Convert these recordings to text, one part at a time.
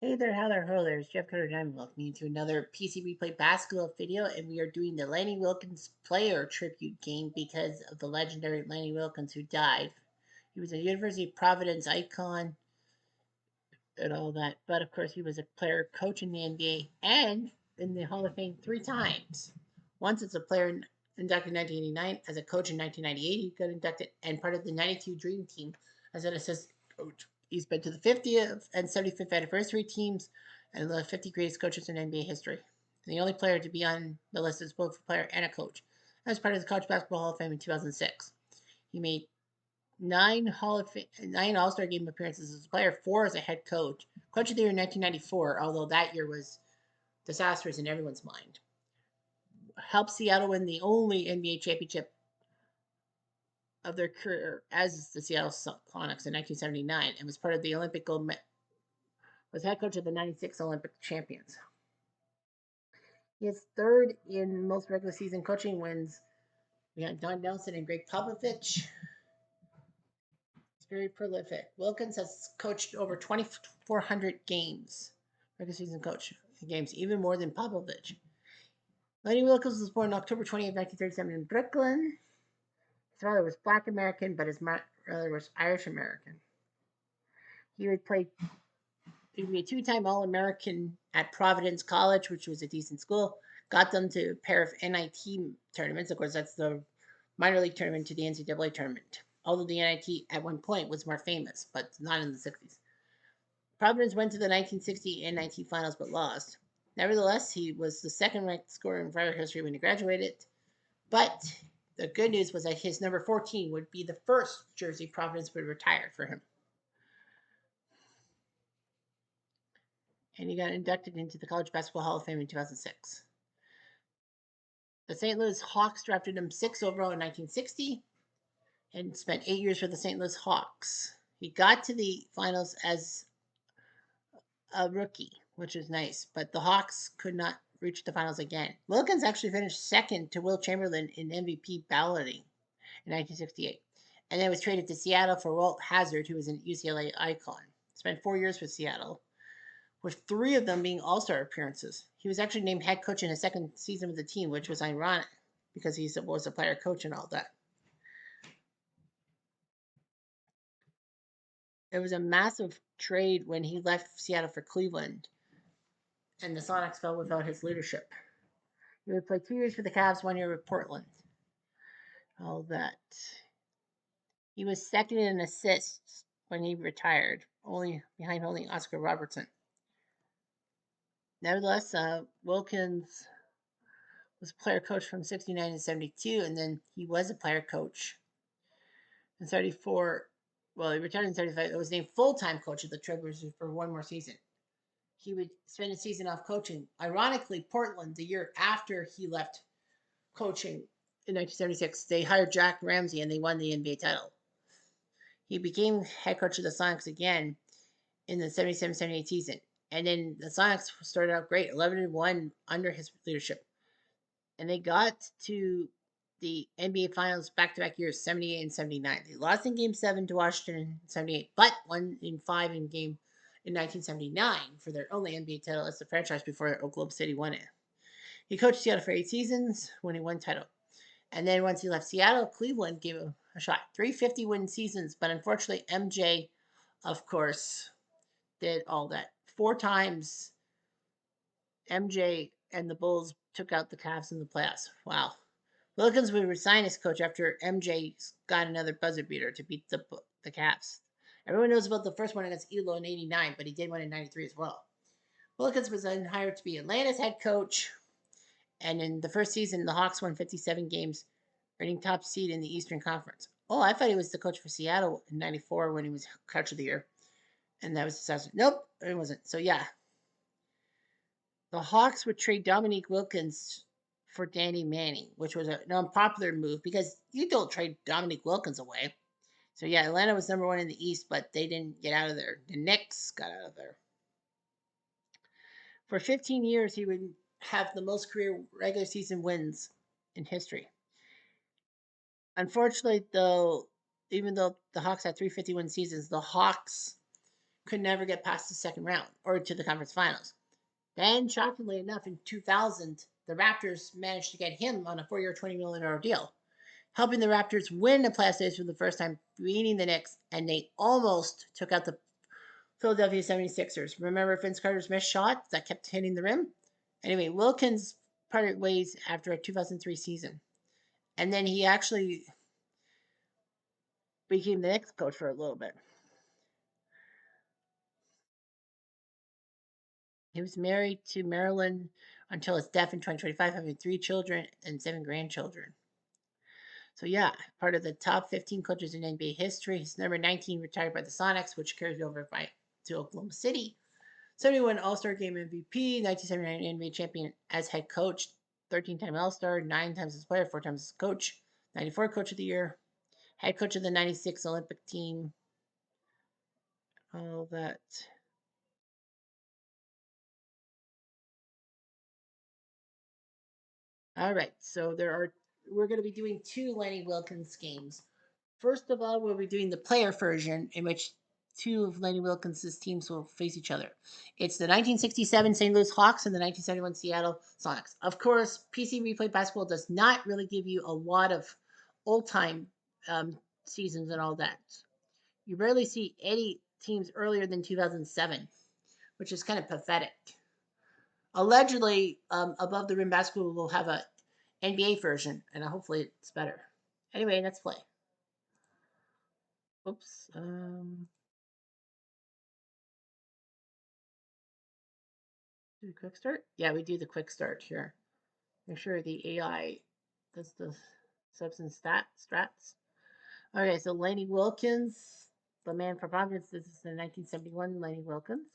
Hey there, how there, ho there. It's Jeff Cutter and I'm welcoming you to another PC Replay basketball video, and we are doing the Lenny Wilkens player tribute game because of the legendary Lenny Wilkens who died. He was a University of Providence icon and all that, but of course he was a player, coach in the NBA, and in the Hall of Fame 3 times. Once as a player inducted in 1989, as a coach in 1998 he got inducted, and part of the 92 Dream Team as an assistant coach. He's been to the 50th and 75th anniversary teams and the 50 greatest coaches in NBA history. And the only player to be on the list is both a player and a coach. As part of the College Basketball Hall of Fame in 2006. He made nine All Star game appearances as a player, 4 as a head coach. Coach of the year in 1994, although that year was disastrous in everyone's mind. Helped Seattle win the only NBA championship of their career as the Seattle Sonics in 1979, and was part of the Olympic gold. Was head coach of the '96 Olympic champions. He is third in most regular season coaching wins. We got Don Nelson and Greg Popovich. It's very prolific. Wilkens has coached over 2,400 games, regular season coach games, even more than Popovich. Lenny Wilkens was born October 20th, 1937 in Brooklyn. His father was Black American, but his mother was Irish American. He would play. He'd be a two-time All-American at Providence College, which was a decent school. Got them to a pair of NIT tournaments. Of course, that's the minor league tournament to the NCAA tournament. Although the NIT at one point was more famous, but not in the 60s. Providence went to the 1960 NIT finals but lost. Nevertheless, he was the second-ranked scorer in Friar history when he graduated. But the good news was that his number 14 would be the first jersey Providence would retire for him. And he got inducted into the College Basketball Hall of Fame in 2006. The St. Louis Hawks drafted him 6th overall in 1960 and spent 8 years for the St. Louis Hawks. He got to the finals as a rookie, which was nice, but the Hawks could not reach the finals again. Wilkens actually finished second to Will Chamberlain in MVP balloting in 1968, and then was traded to Seattle for Walt Hazzard, who was an UCLA icon. Spent 4 years with Seattle, with 3 of them being All-Star appearances. He was actually named head coach in his second season with the team, which was ironic because he was a player coach and all that. There was a massive trade when he left Seattle for Cleveland, and the Sonics fell without his leadership. He would play 2 years for the Cavs, 1 year with Portland. All that. He was second in assists when he retired, only behind only Oscar Robertson. Nevertheless, Wilkens was a player coach from 69 to 72, and then he was a player coach in 34. Well, he retired in 35. It was named full-time coach of the Trailblazers for 1 more season. He would spend a season off coaching. Ironically, Portland, the year after he left coaching in 1976, they hired Jack Ramsey and they won the NBA title. He became head coach of the Sonics again in the 77-78 season. And then the Sonics started out great, 11-1 under his leadership. And they got to the NBA Finals back-to-back years, 78 and 79. They lost in Game 7 to Washington in 78, but won in 5 in 1979 for their only NBA title as the franchise before Oklahoma City won it. He coached Seattle for 8 seasons when he won title. And then once he left Seattle, Cleveland gave him a shot. 350-win seasons, but unfortunately MJ, of course, did all that. 4 times MJ and the Bulls took out the Cavs in the playoffs. Wow. Wilkens would resign as coach after MJ got another buzzer beater to beat the Cavs. Everyone knows about the first one against Elo in 89, but he did one in 93 as well. Wilkens was then hired to be Atlanta's head coach, and in the first season, the Hawks won 57 games, earning top seed in the Eastern Conference. Oh, I thought he was the coach for Seattle in 94 when he was coach of the year, and that was disaster. Nope, it wasn't. So, yeah. The Hawks would trade Dominique Wilkens for Danny Manning, which was an unpopular move because you don't trade Dominique Wilkens away. So, yeah, Atlanta was number 1 in the East, but they didn't get out of there. The Knicks got out of there. For 15 years, he would have the most career regular season wins in history. Unfortunately, though, even though the Hawks had 351 seasons, the Hawks could never get past the second round or to the conference finals. Then, shockingly enough, in 2000, the Raptors managed to get him on a 4-year, $20 million deal, helping the Raptors win the playoff series for the first time, beating the Knicks, and they almost took out the Philadelphia 76ers. Remember Vince Carter's missed shot that kept hitting the rim? Anyway, Wilkens parted ways after a 2003 season. And then he actually became the Knicks coach for a little bit. He was married to Marilyn until his death in 2025, having 3 children and 7 grandchildren. So yeah, part of the top 15 coaches in NBA history. He's number 19, retired by the Sonics, which carried over to Oklahoma City. 71 All-Star Game MVP, 1979 NBA champion as head coach, 13-time All-Star, 9 times as player, 4 times as coach, 94 Coach of the Year, head coach of the 96 Olympic team, all that. All right, so we're going to be doing 2 Lenny Wilkens games. First of all, we'll be doing the player version in which 2 of Lenny Wilkens' teams will face each other. It's the 1967 St. Louis Hawks and the 1971 Seattle Sonics. Of course, PC Replay Basketball does not really give you a lot of old-time seasons and all that. You rarely see any teams earlier than 2007, which is kind of pathetic. Allegedly, Above the Rim Basketball will have a NBA version, and hopefully it's better. Anyway, let's play. Oops. Do the quick start? Yeah, we do the quick start here. Make sure the AI does the substance strats. Okay, so Lenny Wilkens, the man from Providence. This is the 1971 Lenny Wilkens.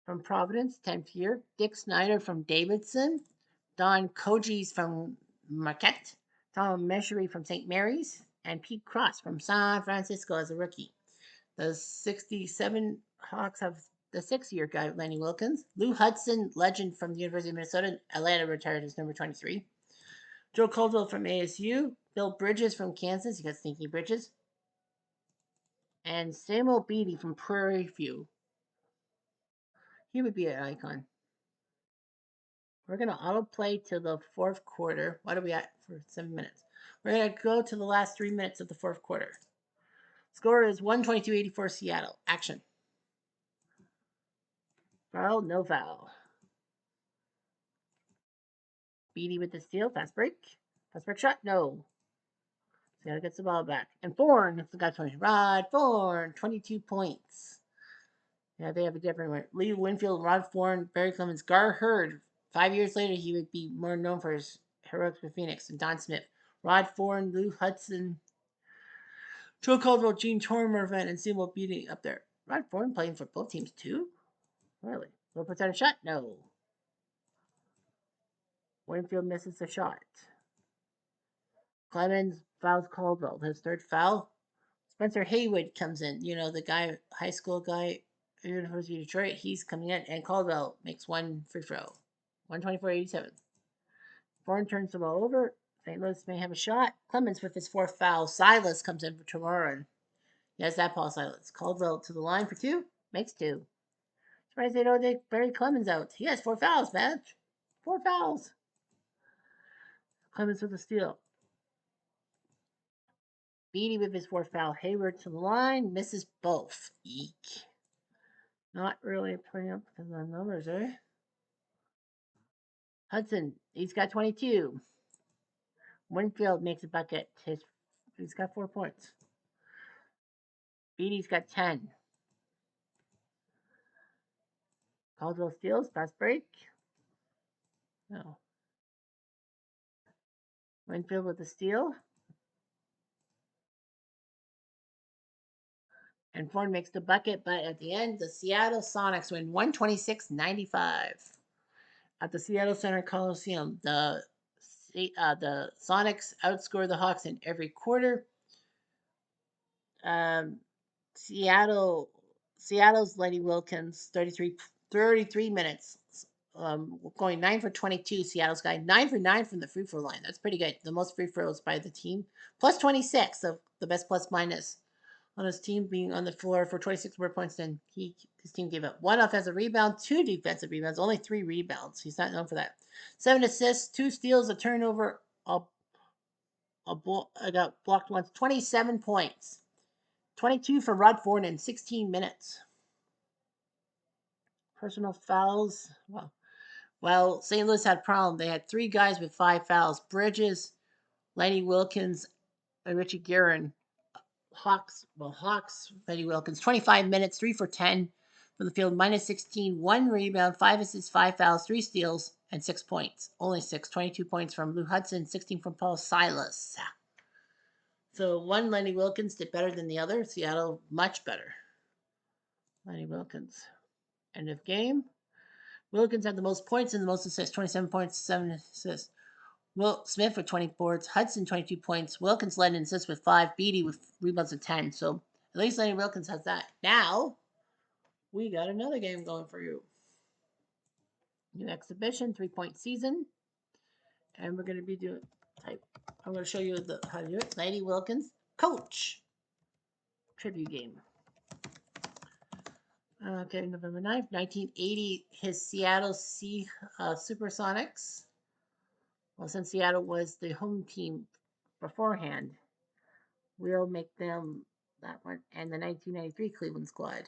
From Providence, 10th year. Dick Snyder from Davidson. Don Kojies from Marquette. Tom Meshery from St. Mary's. And Pete Cross from San Francisco as a rookie. The 67 Hawks have the 6-year guy, Lenny Wilkens. Lou Hudson, legend from the University of Minnesota. Atlanta, retired as number 23. Joe Caldwell from ASU. Bill Bridges from Kansas. You got Stinky Bridges. And Samuel Beatty from Prairie View. He would be an icon. We're going to autoplay to the 4th quarter. What are we at for 7 minutes? We're going to go to the last 3 minutes of the 4th quarter. Score is 122-84 Seattle. Action. Foul, no foul. Beatty with the steal. Fast break. Fast break shot. No. Seattle gets the ball back. And Fourn, that's the guy 20. Rod Fourn, 22 points. Yeah, they have a different one. Lee Winfield, Rod Fourn, Barry Clemens, Gar Hurd. 5 years later, he would be more known for his heroics with Phoenix. And Don Smith. Rod Fourn, Lou Hudson, Joe Caldwell, Gene Tormervent, and Samuel Beatty up there. Rod Fourn playing for both teams too? Really? Will puts out a shot? No. Winfield misses the shot. Clemens fouls Caldwell. His 3rd foul. Spencer Haywood comes in. You know, the guy, high school guy, University of Detroit. He's coming in. And Caldwell makes 1 free throw. 124-87. Fourn turns the ball over. St. Louis may have a shot. Clemens with his 4th foul. Silas comes in for tomorrow. Yes, that Paul Silas. Caldwell to the line for 2. Makes 2. Surprised they don't take Barry Clemens out. He has 4 fouls, man. 4 fouls. Clemens with the steal. Beatty with his 4th foul. Hayward to the line. Misses both. Eek. Not really putting up the numbers, eh? Hudson, he's got 22. Winfield makes a bucket. He's got 4 points. Beatty's got 10. Caldwell steals. Fast break. No. Winfield with the steal. And Ford makes the bucket, but at the end, the Seattle Sonics win 126-95 at the Seattle Center Coliseum. The Sonics outscore the Hawks in every quarter. Seattle's Lenny Wilkens, 33 minutes going 9 for 22. Seattle's guy 9 for 9 from the free throw line. That's pretty good. The most free throws by the team. Plus 26. So the best plus minus on his team being on the floor for 26 more points than his team gave up. 1 offensive rebound, 2 defensive rebounds, only 3 rebounds. He's not known for that. 7 assists, 2 steals, a turnover. I got blocked once. 27 points. 22 for Rod Ford in 16 minutes. Personal fouls. Well, St. Louis had a problem. They had 3 guys with 5 fouls. Bridges, Lenny Wilkens, and Richie Guerin. Hawks, Lenny Wilkens, 25 minutes, 3 for 10 from the field, minus 16, 1 rebound, 5 assists, 5 fouls, 3 steals, and 6 points. Only 6, 22 points from Lou Hudson, 16 from Paul Silas. So one Lenny Wilkens did better than the other. Seattle, much better. Lenny Wilkens. End of game. Wilkens had the most points and the most assists, 27 points, 7 assists. Will Smith with 20 boards, Hudson 22 points, Wilkens led in assists with 5, Beatty with rebounds of 10. So at least Lenny Wilkens has that. Now we got another game going for you. New exhibition, 3-point season, and we're going to be doing type. I'm going to show you how to do it. Lenny Wilkens, coach. Tribute game. Okay, November 9th, 1980, his Seattle Supersonics. Well, since Seattle was the home team beforehand, we'll make them that one. And the 1993 Cleveland squad.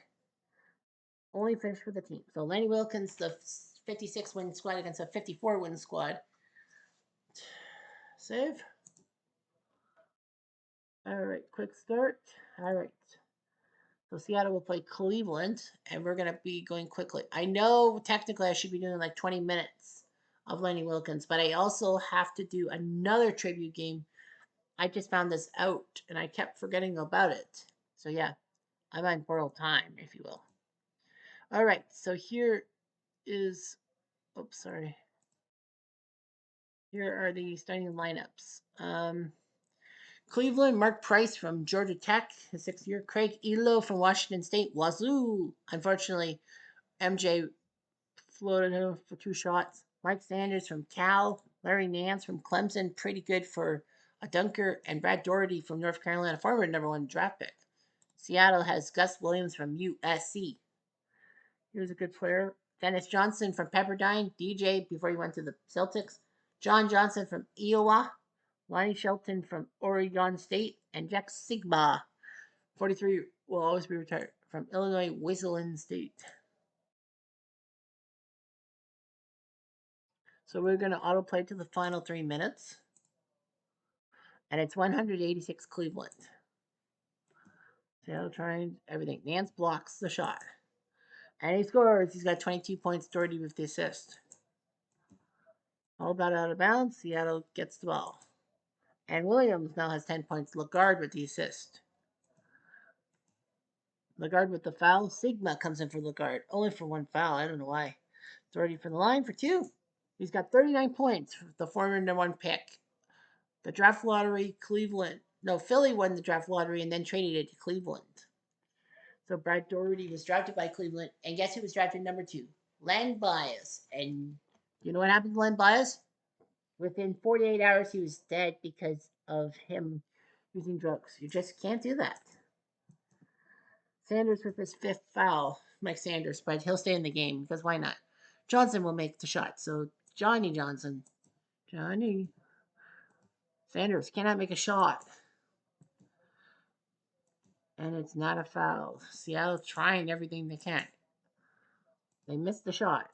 Only finished for the team. So Lenny Wilkens, the 56-win squad against a 54-win squad. Save. All right, quick start. All right. So Seattle will play Cleveland, and we're going to be going quickly. I know technically I should be doing like 20 minutes of Lenny Wilkens, but I also have to do another tribute game. I just found this out, and I kept forgetting about it. So yeah, I'm on borrowed time, if you will. All right, so here is, oops, sorry. Here are the starting lineups. Cleveland, Mark Price from Georgia Tech, his 6th year. Craig Elo from Washington State, Wazoo. Unfortunately, MJ floated him for 2 shots. Mike Sanders from Cal. Larry Nance from Clemson, pretty good for a dunker. And Brad Doherty from North Carolina, former #1 draft pick. Seattle has Gus Williams from USC. Here's a good player. Dennis Johnson from Pepperdine. DJ before he went to the Celtics. John Johnson from Iowa. Lonnie Shelton from Oregon State. And Jack Sigma, 43, will always be retired, from Illinois Wesleyan State. So we're going to autoplay to the final 3 minutes. And it's 186 Cleveland. Seattle trying everything. Nance blocks the shot. And he scores. He's got 22 points. Doherty with the assist. All about out of bounds. Seattle gets the ball. And Williams now has 10 points. Lagarde with the assist. Lagarde with the foul. Sigma comes in for Lagarde. Only for 1 foul. I don't know why. Doherty from the line for 2. He's got 39 points. The former #1 pick. The draft lottery, Cleveland. No, Philly won the draft lottery and then traded it to Cleveland. So Brad Doherty was drafted by Cleveland. And guess who was drafted #2? Len Bias. And you know what happened to Len Bias? Within 48 hours, he was dead because of him using drugs. You just can't do that. Sanders with his 5th foul. Mike Sanders, but he'll stay in the game because why not? Johnson will make the shot. So Johnny Johnson. Johnny. Sanders cannot make a shot. And it's not a foul. Seattle trying everything they can. They missed the shot.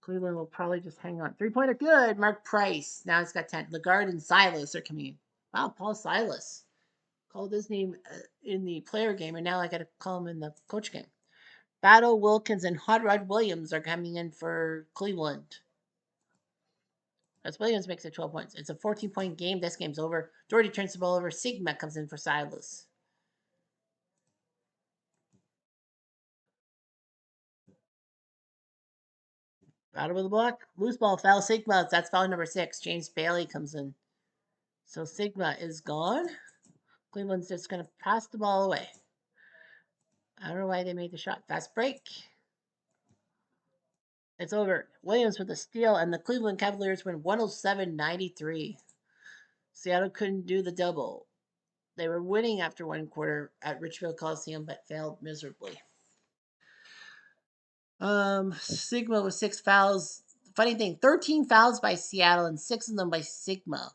Cleveland will probably just hang on. 3-pointer good. Mark Price. Now he's got 10. Lagarde and Silas are coming in. Wow, Paul Silas. Called his name in the player game, and now I got to call him in the coach game. Battle Wilkens and Hot Rod Williams are coming in for Cleveland. As Williams makes it 12 points. It's a 14-point game. This game's over. Doherty turns the ball over. Sigma comes in for Silas. Battle with the block. Loose ball, foul, Sigma. That's foul number 6. James Bailey comes in. So Sigma is gone. Cleveland's just going to pass the ball away. I don't know why they made the shot. Fast break. It's over. Williams with a steal, and the Cleveland Cavaliers win 107-93. Seattle couldn't do the double. They were winning after one quarter at Richfield Coliseum, but failed miserably. Sigma with 6 fouls. Funny thing, 13 fouls by Seattle and 6 of them by Sigma.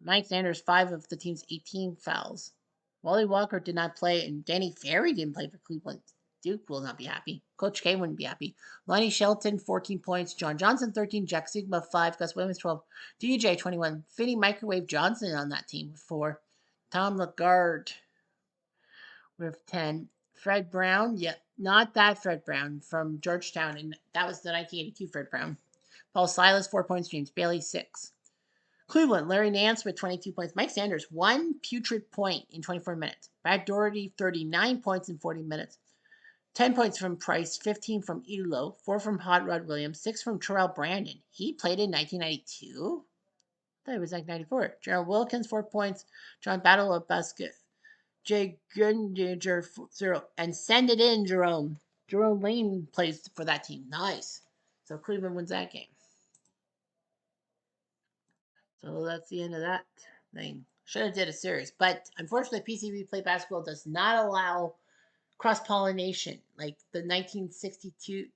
Mike Sanders, 5 of the team's 18 fouls. Wally Walker did not play, and Danny Ferry didn't play for Cleveland. Duke will not be happy. Coach K wouldn't be happy. Lonnie Shelton, 14 points. John Johnson, 13. Jack Sigma, 5. Gus Williams, 12. DJ, 21. Finney Microwave Johnson on that team with 4. Tom Lagarde with 10. Fred Brown, yeah, not that Fred Brown from Georgetown, and that was the 1982 Fred Brown. Paul Silas, 4 points. James Bailey, 6. Cleveland, Larry Nance with 22 points. Mike Sanders, 1 putrid point in 24 minutes. Brad Doherty, 39 points in 40 minutes. 10 points from Price, 15 from Elo, 4 from Hot Rod Williams, 6 from Terrell Brandon. He played in 1992? I thought it was like 94. Gerald Wilkens, 4 points. John Battle of Basket. Jay Gundinger, 0. And send it in, Jerome. Jerome Lane plays for that team. Nice. So Cleveland wins that game. So that's the end of that thing. Should have did a series, but unfortunately, PCB Play Basketball does not allow cross pollination. Like the 1962,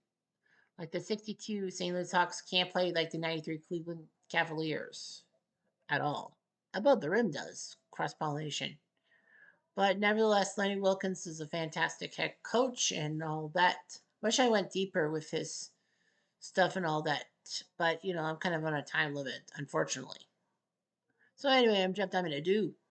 like the 62 St. Louis Hawks can't play like the 93 Cleveland Cavaliers at all. Above the Rim does cross pollination, but nevertheless, Lenny Wilkens is a fantastic head coach and all that. Wish I went deeper with his stuff and all that, but I'm kind of on a time limit, unfortunately. So anyway, I'm Jeff Diamond. Adieu.